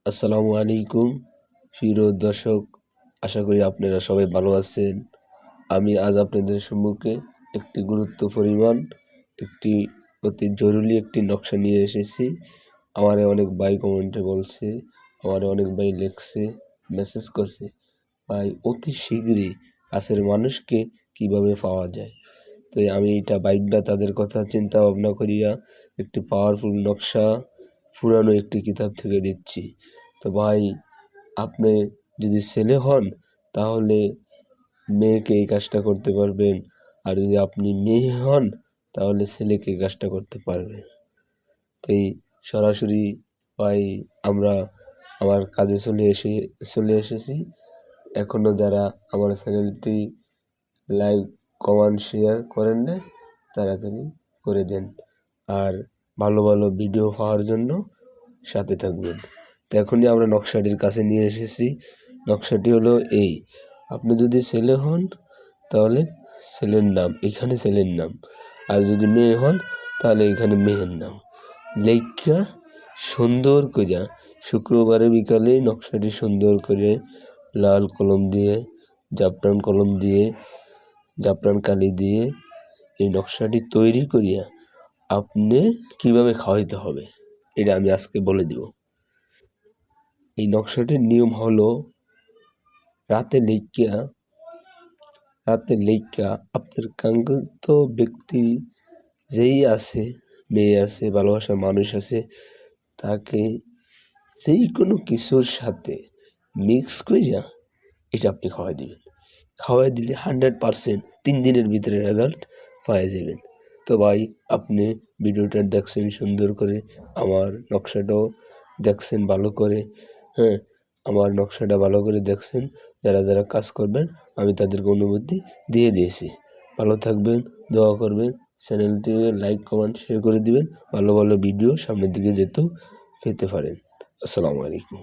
আসসালামু আলাইকুম প্রিয় দর্শক, আশা করি আপনারা সবাই ভালো আছেন। আমি আজ আপনাদের সম্মুখে একটি একটি অতি জরুরি একটি নকশা নিয়ে এসেছি। আমারে অনেক ভাই কমেন্টে বলছে, আমারে অনেক ভাই লিখছে, মেসেজ করছে, ভাই অতি শীঘ্রই কাছের মানুষকে কিভাবে পাওয়া যায়। তো আমি এটা ভাইবা তাদের কথা চিন্তা ভাবনা করিয়া একটি পাওয়ারফুল নকশা পুরানো একটি কিতাব থেকে দিচ্ছি। তো ভাই, আপনি যদি ছেলে হন তাহলে মেয়েকে এই কাজটা করতে পারবেন, আর যদি আপনি মেয়ে হন তাহলে ছেলেকে এই কাজটা করতে পারবেন। তো এই সরাসরি ভাই আমরা আমার কাজে চলে এসেছি। এখনও যারা আমার চ্যানেলটি লাইক, কমেন্ট, শেয়ার করেন নাই তাড়াতাড়ি করে দেন, আর ভালো ভালো ভিডিও পাওয়ার জন্য সাথে থাকবেন। তো এখনই আমরা নকশাটির কাছে নিয়ে এসেছি। নকশাটি হলো এই: আপনি যদি ছেলে হন তাহলে ছেলের নাম, এখানে ছেলের নাম, আর যদি মেয়ে হন তাহলে এখানে মেয়ের নাম লেখা সুন্দর করিয়া শুক্রবারে বিকালে নকশাটি সুন্দর করে লাল কলম দিয়ে, জাফরান কালি দিয়ে এই নকশাটি তৈরি করিয়া আপনি কিভাবে খাওয়াইতে হবে এটা আমি আজকে বলে দিব। এই নকশাটির নিয়ম হলো, রাতে লেখা আপনার কাঙ্ক্ষিত ব্যক্তি যেই আছে, মেয়ে আছে, ভালোবাসার মানুষ আছে, তাকে যেই কোনো কিছুর সাথে মিক্স করিয়া এটা আপনি খাওয়াই দিবেন। খাওয়াই দিলে 100% 3 দিনের ভিতরে রেজাল্ট পাওয়া যাবেন। তো ভাই, আপনি ভিডিওটা দেখছেন সুন্দর করে, আমার নকশাটাও দেখছেন ভালো করে, হ্যাঁ, আমার নকশাটা ভালো করে দেখছেন। যারা যারা কাজ করবেন আমি তাদেরকে অনুমতি দিয়ে দিয়েছি। ভালো থাকবেন, দোয়া করবেন, চ্যানেলটি লাইক, কমেন্ট, শেয়ার করে দিবেন। ভালো ভালো ভিডিও সামনের দিকে যেতেও পেতে পারেন। আসসালামু আলাইকুম।